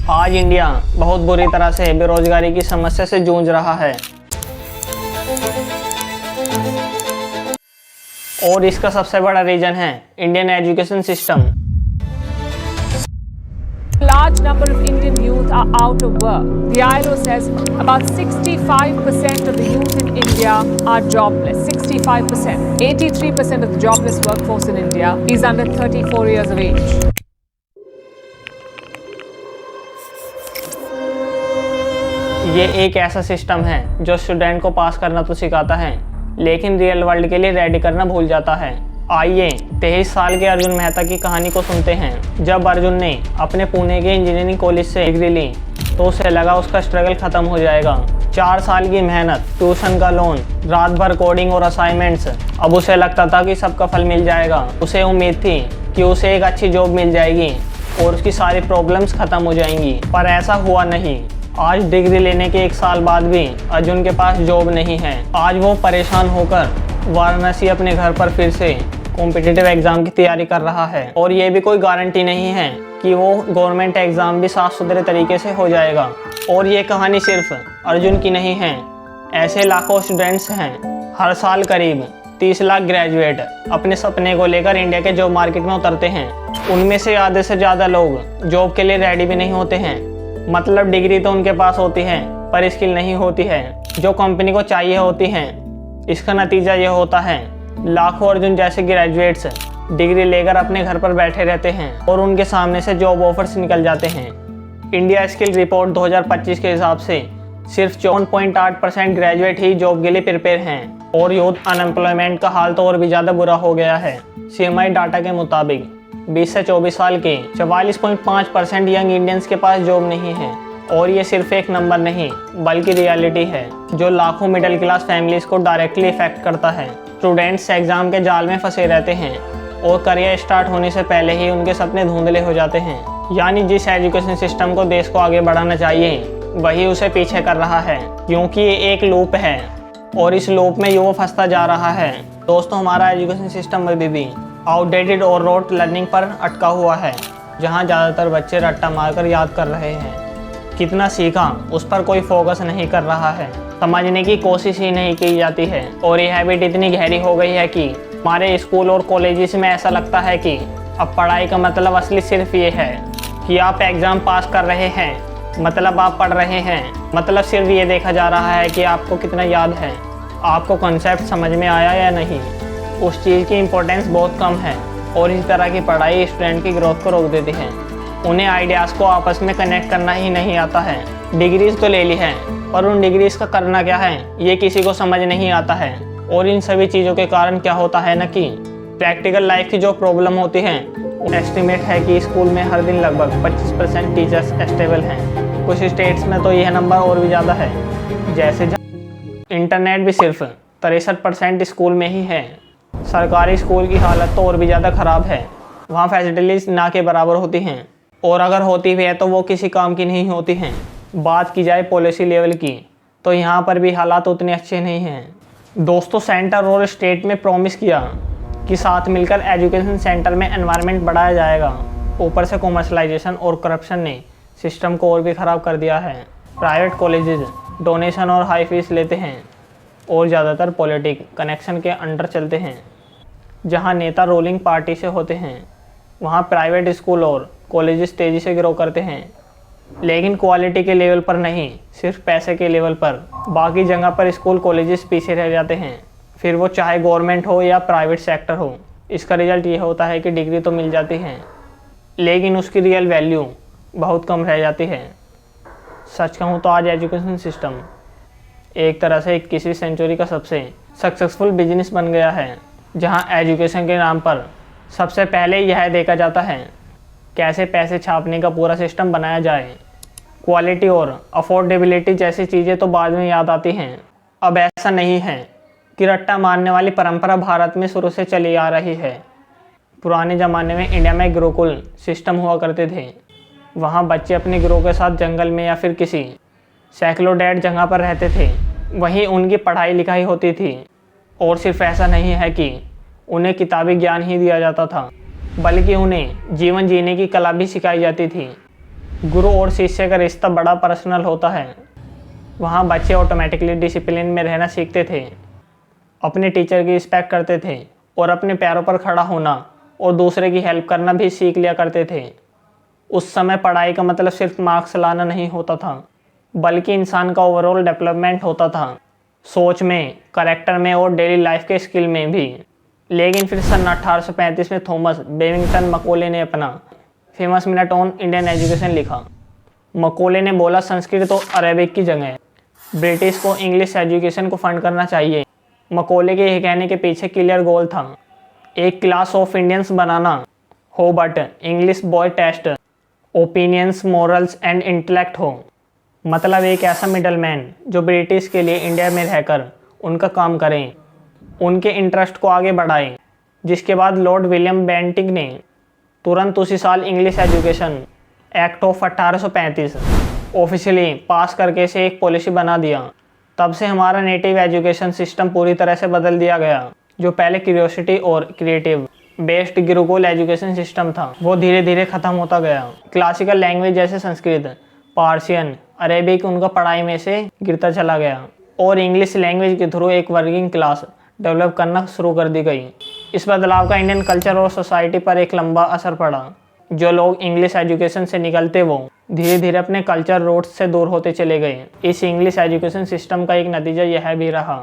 आज इंडिया बहुत बुरी तरह से बेरोजगारी की समस्या से जूझ रहा है और इसका सबसे बड़ा रीजन है Indian education system. Large number of Indian youth are out of work. The ILO says about 65% of the youth in India are jobless. 65%. 83% of the jobless workforce in India is under 34 years of age. ये एक ऐसा system है जो student को पास करना तो सिखाता है लेकिन रियल वर्ल्ड के लिए रेडी करना भूल जाता है। आइए 23 साल के अर्जुन मेहता की कहानी को सुनते हैं। जब अर्जुन ने अपने पुणे के इंजीनियरिंग कॉलेज से डिग्री ली तो उसे लगा उसका स्ट्रगल खत्म हो जाएगा। 4 साल की मेहनत, ट्यूशन का लोन, रात भर कोडिंग और असाइनमेंट्स, अब उसे लगता था कि सबका फल मिल जाएगा। उसे उम्मीद थी कि उसे एक अच्छी जॉब मिल जाएगी और उसकी सारी प्रॉब्लम्स खत्म हो जाएंगी, पर ऐसा हुआ नहीं। आज डिग्री लेने के 1 साल बाद भी अर्जुन के पास जॉब नहीं है। आज वो परेशान होकर वाराणसी अपने घर पर फिर से कॉम्पिटिटिव एग्जाम की तैयारी कर रहा है और ये भी कोई गारंटी नहीं है कि वो गवर्नमेंट एग्जाम भी साफ सुथरे तरीके से हो जाएगा। और ये कहानी सिर्फ अर्जुन की नहीं है, ऐसे लाखों स्टूडेंट्स हैं। हर साल करीब 30 लाख ग्रेजुएट अपने सपने को लेकर इंडिया के जॉब मार्केट में उतरते हैं। उनमें से आधे से ज़्यादा लोग जॉब के लिए रेडी भी नहीं होते हैं। मतलब डिग्री तो उनके पास होती है पर स्किल नहीं होती है जो कंपनी को चाहिए होती है। इसका नतीजा ये होता है लाखों अर्जुन जैसे ग्रेजुएट्स डिग्री लेकर अपने घर पर बैठे रहते हैं और उनके सामने से जॉब ऑफर्स निकल जाते हैं। इंडिया स्किल रिपोर्ट 2025 के हिसाब से सिर्फ 54.8% ग्रेजुएट ही जॉब के लिए प्रिपेयर हैं और यूथ अनएम्प्लॉयमेंट का हाल तो और भी ज़्यादा बुरा हो गया है। CMI डाटा के मुताबिक 20 से 24 साल के 44.5% यंग इंडियंस के पास जॉब नहीं है और ये सिर्फ एक नंबर नहीं बल्कि रियलिटी है जो लाखों मिडिल क्लास फैमिलीज को डायरेक्टली इफेक्ट करता है। स्टूडेंट्स एग्जाम के जाल में फंसे रहते हैं और करियर स्टार्ट होने से पहले ही उनके सपने धुंधले हो जाते हैं। यानी जिस एजुकेशन सिस्टम को देश को आगे बढ़ाना चाहिए वही उसे पीछे कर रहा है, क्योंकि ये एक लूप है और इस लूप में युवा फंसता जा रहा है। दोस्तों, हमारा एजुकेशन सिस्टम अभी भी आउटडेटेड और रोट लर्निंग पर अटका हुआ है, जहां ज़्यादातर बच्चे रट्टा मारकर याद कर रहे हैं। कितना सीखा उस पर कोई फोकस नहीं कर रहा है, समझने की कोशिश ही नहीं की जाती है और ये हैबिट इतनी गहरी हो गई है कि हमारे स्कूल और कॉलेजेस में ऐसा लगता है कि अब पढ़ाई का मतलब असली सिर्फ ये है कि आप एग्ज़ाम पास कर रहे हैं, मतलब आप पढ़ रहे हैं, मतलब सिर्फ ये देखा जा रहा है कि आपको कितना याद है, आपको कॉन्सेप्ट समझ में आया या नहीं। उस चीज़ की इम्पोर्टेंस बहुत कम है और इस तरह की पढ़ाई स्टूडेंट की ग्रोथ को रोक देती है। उन्हें आइडियाज़ को आपस में कनेक्ट करना ही नहीं आता है। डिग्रीज तो ले ली है पर उन डिग्रीज का करना क्या है ये किसी को समझ नहीं आता है। और इन सभी चीज़ों के कारण क्या होता है ना कि प्रैक्टिकल लाइफ की जो प्रॉब्लम होती है, एस्टिमेट है कि स्कूल में हर दिन लगभग 25% टीचर्स स्टेबल हैं। कुछ स्टेट्स में तो यह नंबर और भी ज़्यादा है, जैसे इंटरनेट भी सिर्फ 63% स्कूल में ही है। सरकारी स्कूल की हालत तो और भी ज़्यादा ख़राब है, वहाँ फैसिलिटीज़ ना के बराबर होती हैं और अगर होती भी है तो वो किसी काम की नहीं होती हैं। बात की जाए पॉलिसी लेवल की तो यहाँ पर भी हालात उतने अच्छे नहीं हैं। दोस्तों, सेंटर और स्टेट में प्रॉमिस किया कि साथ मिलकर एजुकेशन सेंटर में एनवायरनमेंट बढ़ाया जाएगा, ऊपर से कॉमर्शलाइजेशन और करप्शन ने सिस्टम को और भी ख़राब कर दिया है। प्राइवेट कॉलेजेस डोनेशन और हाई फीस लेते हैं और ज़्यादातर पॉलिटिक कनेक्शन के अंडर चलते हैं। जहाँ नेता रूलिंग पार्टी से होते हैं वहाँ प्राइवेट स्कूल और कॉलेजेस तेज़ी से ग्रो करते हैं, लेकिन क्वालिटी के लेवल पर नहीं, सिर्फ पैसे के लेवल पर। बाकी जगह पर स्कूल कॉलेजेस पीछे रह जाते हैं, फिर वो चाहे गवर्नमेंट हो या प्राइवेट सेक्टर हो। इसका रिजल्ट ये होता है कि डिग्री तो मिल जाती है लेकिन उसकी रियल वैल्यू बहुत कम रह जाती है। सच कहूँ तो आज एजुकेशन सिस्टम एक तरह से 21वीं सेंचुरी का सबसे सक्सेसफुल बिजनेस बन गया है, जहाँ एजुकेशन के नाम पर सबसे पहले यह देखा जाता है कैसे पैसे छापने का पूरा सिस्टम बनाया जाए। क्वालिटी और अफोर्डेबिलिटी जैसी चीज़ें तो बाद में याद आती हैं। अब ऐसा नहीं है कि रट्टा मारने वाली परंपरा भारत में शुरू से चली आ रही है। पुराने ज़माने में इंडिया में गुरुकुल सिस्टम हुआ करते थे। वहाँ बच्चे अपने गुरु के साथ जंगल में या फिर किसी सेक्लोडेड जगह पर रहते थे, वहीं उनकी पढ़ाई लिखाई होती थी। और सिर्फ ऐसा नहीं है कि उन्हें किताबी ज्ञान ही दिया जाता था, बल्कि उन्हें जीवन जीने की कला भी सिखाई जाती थी। गुरु और शिष्य का रिश्ता बड़ा पर्सनल होता है। वहाँ बच्चे ऑटोमेटिकली डिसिप्लिन में रहना सीखते थे, अपने टीचर की रिस्पेक्ट करते थे और अपने पैरों पर खड़ा होना और दूसरे की हेल्प करना भी सीख लिया करते थे। उस समय पढ़ाई का मतलब सिर्फ मार्क्स लाना नहीं होता था, बल्कि इंसान का ओवरऑल डेवलपमेंट होता था, सोच में, करैक्टर में और डेली लाइफ के स्किल में भी। लेकिन फिर सन 1835 में थॉमस बेबिंगटन मकोले ने अपना famous minute on Indian education लिखा। मकोले ने बोला संस्कृत और अरेबिक की जगह ब्रिटिश को इंग्लिश एजुकेशन को फंड करना चाहिए। मकोले के यह कहने के पीछे क्लियर गोल था, एक क्लास ऑफ इंडियंस बनाना हो but English by taste opinions, morals and intellect हो। मतलब एक ऐसा मिडलमैन जो ब्रिटिश के लिए इंडिया में रहकर उनका काम करें, उनके इंटरेस्ट को आगे बढ़ाएं। जिसके बाद लॉर्ड विलियम बेंटिंग ने तुरंत उसी साल English education act of 1835 officially pass करके इसे एक पॉलिसी बना दिया। तब से हमारा नेटिव एजुकेशन सिस्टम पूरी तरह से बदल दिया गया। जो पहले क्यूरियोसिटी और creative based Gurukul education system था, वो धीरे धीरे ख़त्म होता गया। क्लासिकल लैंग्वेज जैसे संस्कृत, पार्शियन, अरेबिक उनका पढ़ाई में से गिरता चला गया और इंग्लिश लैंग्वेज के थ्रू एक वर्किंग क्लास डेवलप करना शुरू कर दी गई। इस बदलाव का इंडियन कल्चर और सोसाइटी पर एक लंबा असर पड़ा। जो लोग इंग्लिश एजुकेशन से निकलते वो धीरे धीरे अपने कल्चर रूट्स से दूर होते चले गए। इस इंग्लिश एजुकेशन सिस्टम का एक नतीजा यह भी रहा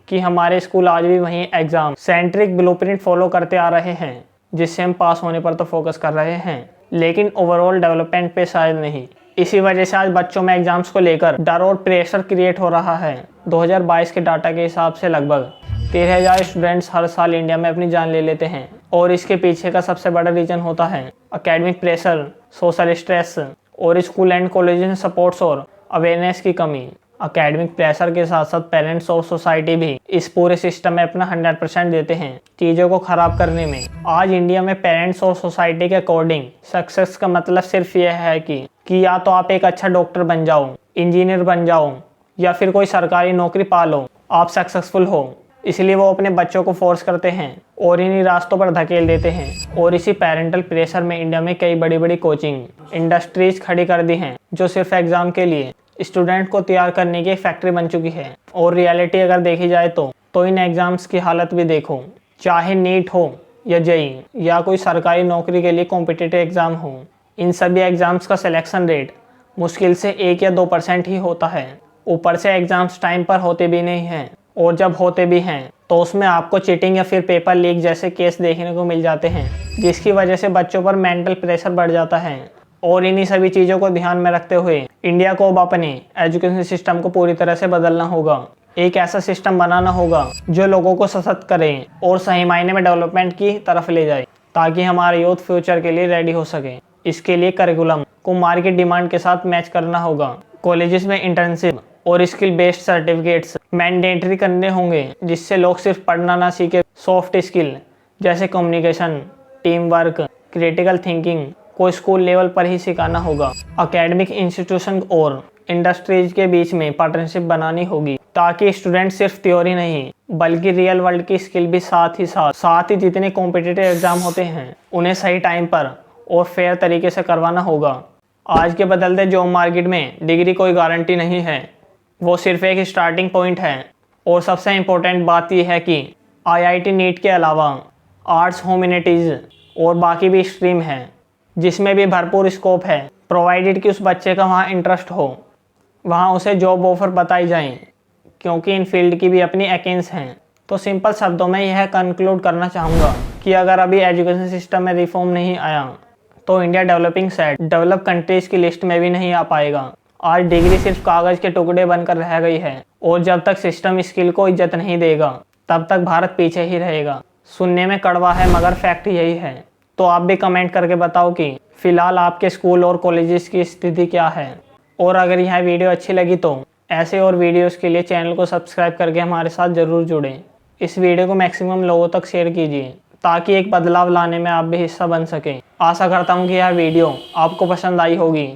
कि हमारे स्कूल आज भी वहीं एग्जाम सेंट्रिक ब्लूप्रिंट फॉलो करते आ रहे हैं, जिससे हम पास होने पर तो फोकस कर रहे हैं, लेकिन ओवरऑल डेवलपमेंट पे शायद नहीं। इसी वजह से आज बच्चों में एग्जाम्स को लेकर डर और प्रेशर क्रिएट हो रहा है। 2022 के डाटा के हिसाब से लगभग 13,000 स्टूडेंट्स हर साल इंडिया में अपनी जान ले लेते हैं और इसके पीछे का सबसे बड़ा रीजन होता है एकेडमिक प्रेशर, सोशल स्ट्रेस और स्कूल एंड कॉलेज में सपोर्ट्स और अवेयरनेस की कमी। एकेडमिक प्रेशर के साथ साथ पेरेंट्स और सोसाइटी भी इस पूरे सिस्टम में अपना 100% देते हैं चीज़ों को ख़राब करने में। आज इंडिया में पेरेंट्स और सोसाइटी के अकॉर्डिंग सक्सेस का मतलब सिर्फ यह है कि या तो आप एक अच्छा डॉक्टर बन जाओ, इंजीनियर बन जाओ या फिर कोई सरकारी नौकरी पा लो, आप सक्सेसफुल हो। इसलिए वो अपने बच्चों को फोर्स करते हैं और इन्हीं रास्तों पर धकेल देते हैं। और इसी पेरेंटल प्रेशर में इंडिया में कई बड़ी बड़ी कोचिंग इंडस्ट्रीज खड़ी कर दी हैं, जो सिर्फ एग्जाम के लिए स्टूडेंट को तैयार करने की एक फैक्ट्री बन चुकी है। और रियलिटी अगर देखी जाए तो इन एग्जाम्स की हालत भी देखो, चाहे नीट हो या जेई या कोई सरकारी नौकरी के लिए कॉम्पिटिटिव एग्ज़ाम हो, इन सभी एग्ज़ाम्स का सिलेक्शन रेट मुश्किल से 1 या 2% ही होता है। ऊपर से एग्ज़ाम्स टाइम पर होते भी नहीं हैं, और जब होते भी हैं तो उसमें आपको चीटिंग या फिर पेपर लीक जैसे केस देखने को मिल जाते हैं, जिसकी वजह से बच्चों पर मेंटल प्रेशर बढ़ जाता है। और इन्हीं सभी चीज़ों को ध्यान में रखते हुए इंडिया को अब अपने एजुकेशन सिस्टम को पूरी तरह से बदलना होगा। एक ऐसा सिस्टम बनाना होगा जो लोगों को सशक्त करे और सही मायने में डेवलपमेंट की तरफ ले जाए, ताकि हमारा यूथ फ्यूचर के लिए रेडी हो सके। इसके लिए करिकुलम को मार्केट डिमांड के साथ मैच करना होगा। कॉलेजेस में इंटर्नशिप और स्किल बेस्ड सर्टिफिकेट्स मैंडेटरी करने होंगे, जिससे लोग सिर्फ पढ़ना ना सीखे, सॉफ्ट स्किल जैसे communication, team work, critical thinking को स्कूल लेवल पर ही सिखाना होगा। एकेडमिक इंस्टीट्यूशन और इंडस्ट्रीज के बीच में पार्टनरशिप बनानी होगी, ताकि स्टूडेंट सिर्फ थ्योरी नहीं बल्कि रियल वर्ल्ड की स्किल भी साथ ही जितने कॉम्पिटिटिव एग्जाम होते हैं उन्हें सही टाइम पर और फेयर तरीके से करवाना होगा। आज के बदलते जॉब मार्केट में डिग्री कोई गारंटी नहीं है, वो सिर्फ एक स्टार्टिंग पॉइंट है। और सबसे इम्पोर्टेंट बात यह है कि IIT नीट के अलावा आर्ट्स, ह्यूमैनिटीज़ और बाकी भी स्ट्रीम है, जिसमें भी भरपूर स्कोप है, प्रोवाइडेड कि उस बच्चे का वहाँ इंटरेस्ट हो, वहाँ उसे जॉब ऑफर बताई जाएं, क्योंकि इन फील्ड की भी अपनी वैकेंसी हैं। तो सिंपल शब्दों में यह कंक्लूड करना चाहूँगा कि अगर अभी एजुकेशन सिस्टम में रिफॉर्म नहीं आया तो India developing side develop countries की लिस्ट में भी नहीं आ पाएगा। आज डिग्री सिर्फ कागज़ के टुकड़े बनकर रह गई है, और जब तक सिस्टम स्किल को इज्जत नहीं देगा तब तक भारत पीछे ही रहेगा। सुनने में कड़वा है मगर फैक्ट यही है। तो आप भी कमेंट करके बताओ कि फ़िलहाल आपके स्कूल और कॉलेजेस की स्थिति क्या है। और अगर यह वीडियो अच्छी लगी तो ऐसे और वीडियोस के लिए चैनल को सब्सक्राइब करके हमारे साथ ज़रूर जुड़ें। इस वीडियो को मैक्सिमम लोगों तक शेयर कीजिए, ताकि एक बदलाव लाने में आप भी हिस्सा बन सकें। आशा करता हूँ कि यह वीडियो आपको पसंद आई होगी।